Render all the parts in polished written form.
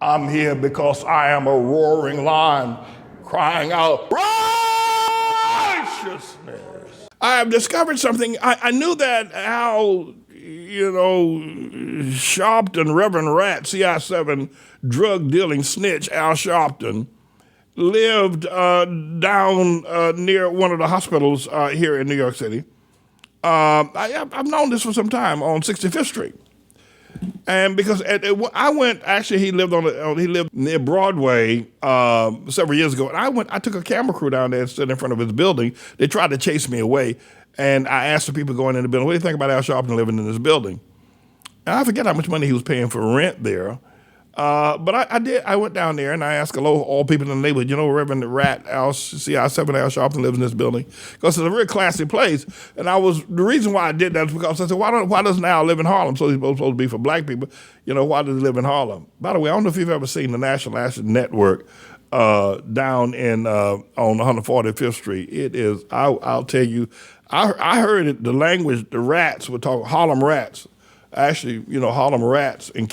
I'm here because I am a roaring lion crying out righteousness. I have discovered something. I knew that Al, Sharpton, Reverend Rat, CI7 drug dealing snitch, Al Sharpton, lived down near one of the hospitals here in New York City. I've known this for some time on 65th Street. And because I went, actually, he lived near Broadway several years ago. And I took a camera crew down there and stood in front of his building. They tried to chase me away. And I asked the people going in the building, what do you think about Al Sharpton living in this building? And I forget how much money he was paying for rent there. But I went down there and I asked all people in the neighborhood, Reverend Rat, CI7 Al Sharpton lives in this building. Because it's a very classy place. And the reason why I did that is because I said, why doesn't Al live in Harlem? So he's supposed to be for black people. Why does he live in Harlem? By the way, I don't know if you've ever seen the National Action Network down on 145th Street. It is, I'll tell you, I heard it, the language, the rats were talking, Harlem rats. Actually, Harlem rats and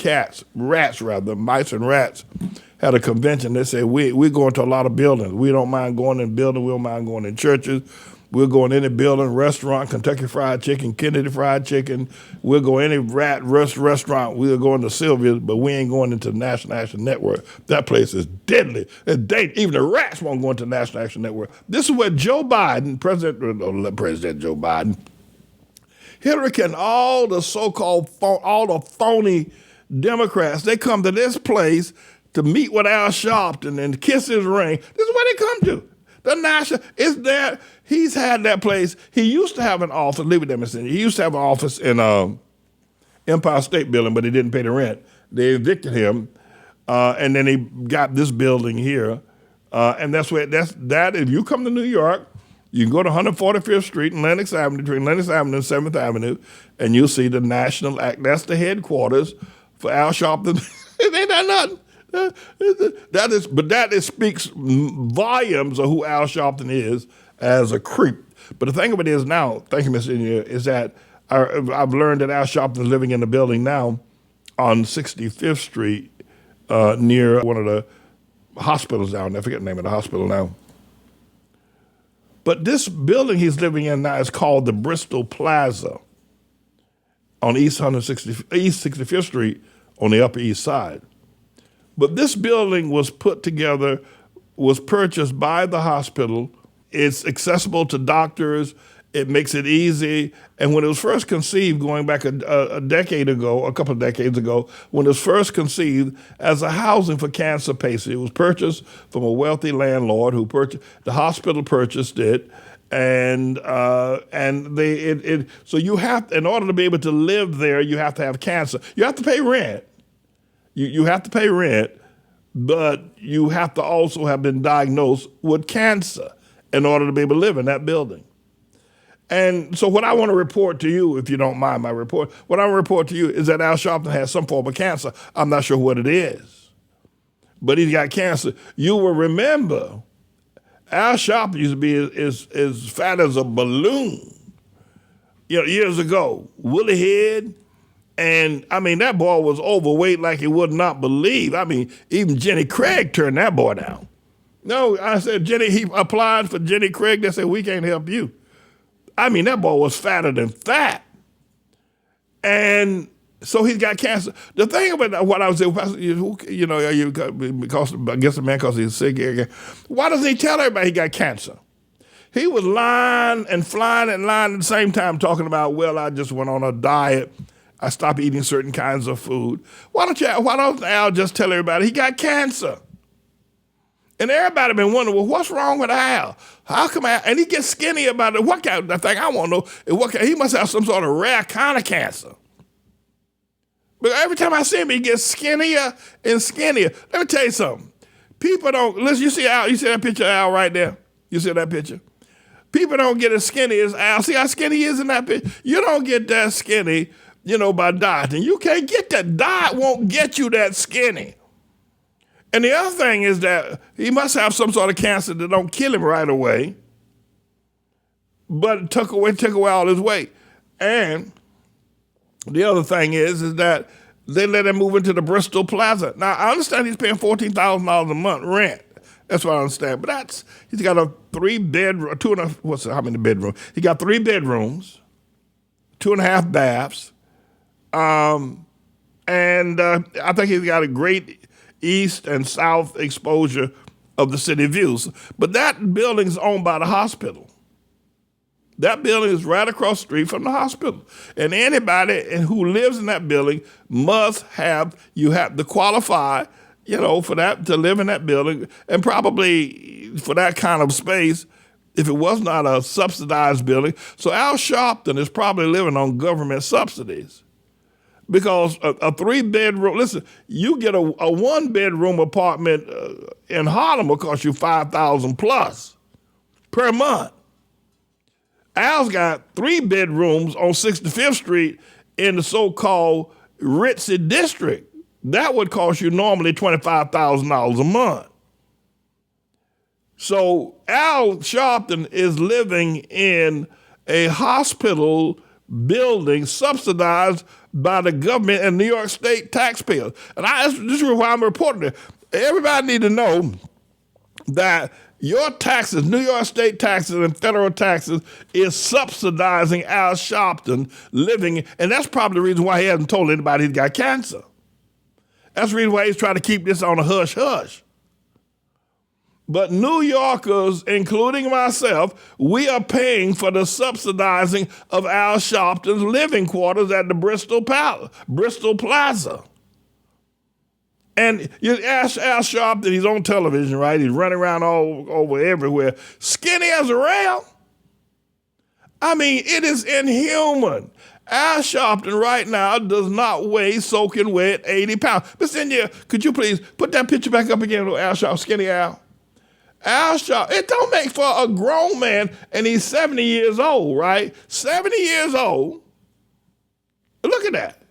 mice and rats, had a convention. They said, we're going to a lot of buildings. We don't mind going in buildings. We don't mind going in churches. We'll go in any building, restaurant, Kentucky Fried Chicken, Kennedy Fried Chicken. We'll go any restaurant. We'll go into Sylvia's, but we ain't going into the National Action Network. That place is deadly. It's dangerous. Even the rats won't go into the National Action Network. This is what President Joe Biden, Hillary Clinton, all the so-called, all the phony Democrats, they come to this place to meet with Al Sharpton and kiss his ring. This is what they come to. The National, is there, he's had that place. He used to have an office, leave it there, Mr. He used to have an office in Empire State Building, but he didn't pay the rent. They evicted him, and then he got this building here. And that's if you come to New York, you can go to 145th Street and Lenox Avenue, between Lenox Avenue and 7th Avenue, and you'll see the National Act. That's the headquarters for Al Sharpton. It ain't that nothing. That speaks volumes of who Al Sharpton is as a creep. But the thing of it is now, thank you, Mr. Engineer, is that I've learned that Al Sharpton is living in the building now on 65th Street near one of the hospitals down there. I forget the name of the hospital now. But this building he's living in now is called the Bristol Plaza on East 65th Street on the Upper East Side. But this building was purchased by the hospital. It's accessible to doctors. It makes it easy. And when it was first conceived, going back a couple of decades ago, when it was first conceived as a housing for cancer patients, it was purchased from a wealthy landlord the hospital purchased it. And so you have, in order to be able to live there, you have to have cancer. You have to pay rent. You have to pay rent, but you have to also have been diagnosed with cancer in order to be able to live in that building. And so what I want to report to you, if you don't mind my report, what I want to report to you is that Al Sharpton has some form of cancer. I'm not sure what it is, but he's got cancer. You will remember Al Sharpton used to be as fat as a balloon, years ago, woolly head. And, that boy was overweight like you would not believe. Even Jenny Craig turned that boy down. No, I said, he applied for Jenny Craig. They said, we can't help you. That boy was fatter than fat. And so he's got cancer. The thing about what I was saying, because I guess the man, because he's sick again, why doesn't he tell everybody he got cancer? He was lying and flying and lying at the same time, talking about, well, I just went on a diet. I stopped eating certain kinds of food. Why don't Al just tell everybody he got cancer? And everybody been wondering, well, what's wrong with Al? How come Al? And he gets skinny about it. What kind? The thing I want to know is he must have some sort of rare kind of cancer. But every time I see him, he gets skinnier and skinnier. Let me tell you something. People don't, listen, you see Al, you see that picture of Al right there? You see that picture? People don't get as skinny as Al. See how skinny he is in that picture? You don't get that skinny, by dieting. You can't get that. Diet won't get you that skinny. And the other thing is that he must have some sort of cancer that don't kill him right away, but took away all his weight. And the other thing is that They let him move into the Bristol Plaza. Now, I understand he's paying $14,000 a month rent. That's what I understand. But he's got a 3-bedroom, how many bedrooms? He got 3 bedrooms, 2.5 baths, and I think he's got a great east and south exposure of the city views. But that building's owned by the hospital. That building is right across the street from the hospital. And anybody who lives in that building you have to qualify, for that, to live in that building. And probably for that kind of space, if it was not a subsidized building. So Al Sharpton is probably living on government subsidies. Because a 3-bedroom, listen, you get a 1-bedroom apartment in Harlem will cost you $5,000 plus per month. Al's got 3 bedrooms on 65th Street in the so-called ritzy district. That would cost you normally $25,000 a month. So Al Sharpton is living in a hospital building subsidized by the government and New York State taxpayers. And this is why I'm reporting it. Everybody need to know that your taxes, New York State taxes and federal taxes, is subsidizing Al Sharpton living, and that's probably the reason why he hasn't told anybody he's got cancer. That's the reason why he's trying to keep this on a hush-hush. But New Yorkers, including myself, we are paying for the subsidizing of Al Sharpton's living quarters at the Bristol Plaza. And you ask Al Sharpton, he's on television, right? He's running around all over everywhere, skinny as a rail. I mean, it is inhuman. Al Sharpton right now does not weigh soaking wet 80 pounds. Mr. India, could you please put that picture back up again of Al Sharpton, skinny Al? Al Sharpton, it don't make for a grown man, and he's 70 years old, right? 70 years old. Look at that.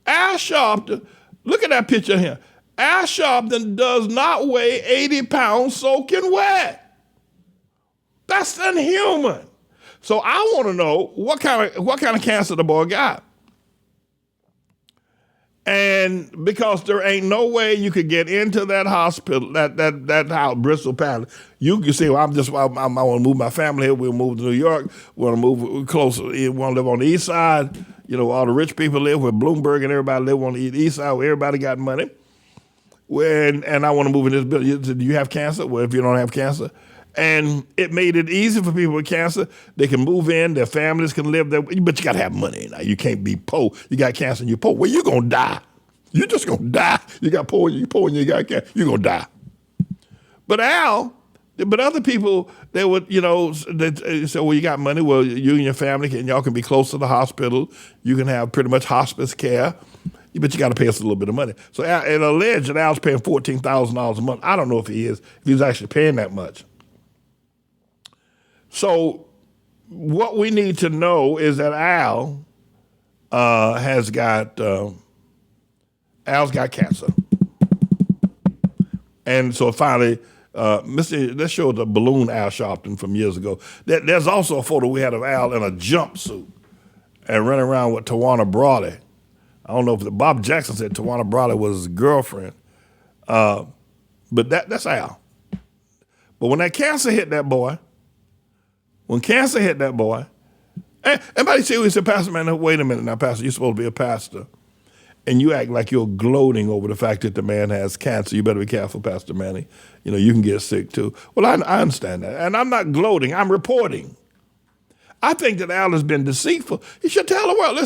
Al Sharpton, look at that picture here. Al Sharpton does not weigh 80 pounds soaking wet. That's inhuman. So I want to know what kind of cancer the boy got. And because there ain't no way you could get into that hospital, that house, Bristol Palace, you can say, well, I want to move my family here. We'll move to New York. We want to move closer. We want to live on the east side. All the rich people live where Bloomberg and everybody live on the east side where everybody got money. And I want to move in this building. Do you have cancer? Well, if you don't have cancer. And it made it easy for people with cancer. They can move in. Their families can live there. But you got to have money now. You can't be poor. You got cancer and you're poor. Well, you're going to die. You're just going to die. You got poor and you got cancer. You're going to die. But other people, they would, they say, well, you got money. Well, you and your family, y'all can be close to the hospital. You can have pretty much hospice care. But you got to pay us a little bit of money. So it alleged that Al's paying $14,000 a month. I don't know if he's actually paying that much. So what we need to know is that Al's got cancer. And so finally, let's show the balloon Al Sharpton from years ago. There's also a photo we had of Al in a jumpsuit and running around with Tawana Brawley. I don't know if Bob Jackson said Tawana Brawley was his girlfriend, but that's Al. But when that cancer hit that boy, and everybody said, Pastor, man, wait a minute now, Pastor, you're supposed to be a pastor, and you act like you're gloating over the fact that the man has cancer. You better be careful, Pastor Manny. You can get sick too. Well, I understand that, and I'm not gloating. I'm reporting. I think that Al has been deceitful. He should tell the world.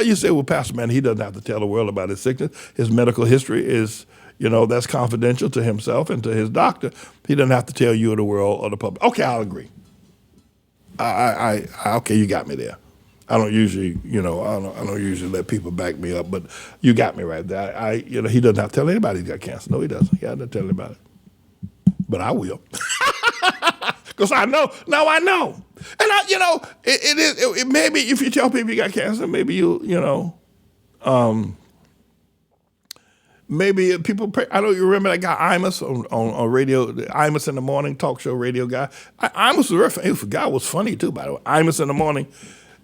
You say, well, Pastor Manny, he doesn't have to tell the world about his sickness. His medical history is, that's confidential to himself and to his doctor. He doesn't have to tell you or the world or the public. Okay, I'll agree. Okay, you got me there. I don't usually, I don't usually let people back me up, but you got me right there. He doesn't have to tell anybody he's got cancer. No, he doesn't. He doesn't tell anybody. But I will. Because I know. Now I know. And it maybe if you tell people you got cancer, maybe maybe people pray. I know you remember that guy Imus on radio, Imus in the Morning talk show radio guy. Imus was guy was funny too, by the way. Imus in the Morning.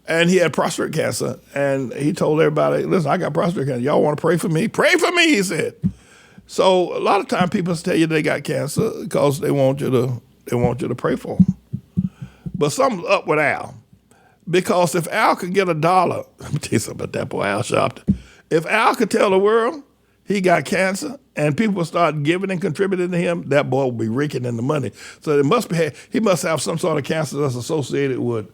And he had prostate cancer, and he told everybody, listen, I got prostate cancer. Y'all want to pray for me? Pray for me, he said. So a lot of time people tell you they got cancer because they want you to pray for them. But something's up with Al. Because if Al could get $1, let me tell you something about that boy, Al Sharpton. If Al could tell the world he got cancer and people start giving and contributing to him, that boy will be raking in the money. So he must have some sort of cancer that's associated with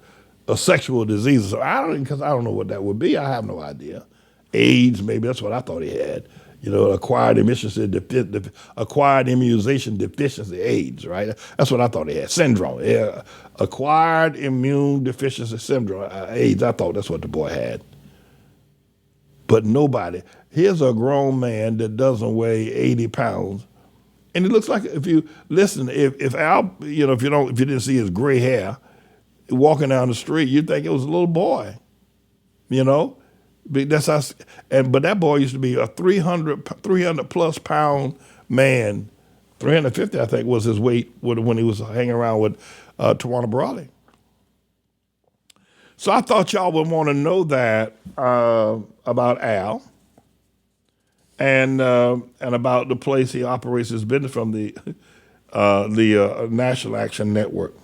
a sexual disease. So I don't know what that would be. I have no idea. AIDS, maybe that's what I thought he had. Acquired immunization deficiency, AIDS, right? That's what I thought he had. Syndrome, yeah. Acquired immune deficiency syndrome, AIDS. I thought that's what the boy had. But nobody. Here's a grown man that doesn't weigh 80 pounds. And it looks like if Al, if you didn't see his gray hair walking down the street, you'd think it was a little boy, But that boy used to be a 300 plus pound man. 350, I think, was his weight when he was hanging around with Tawana Brawley. So I thought y'all would want to know that about Al and about the place he operates his business from, the National Action Network.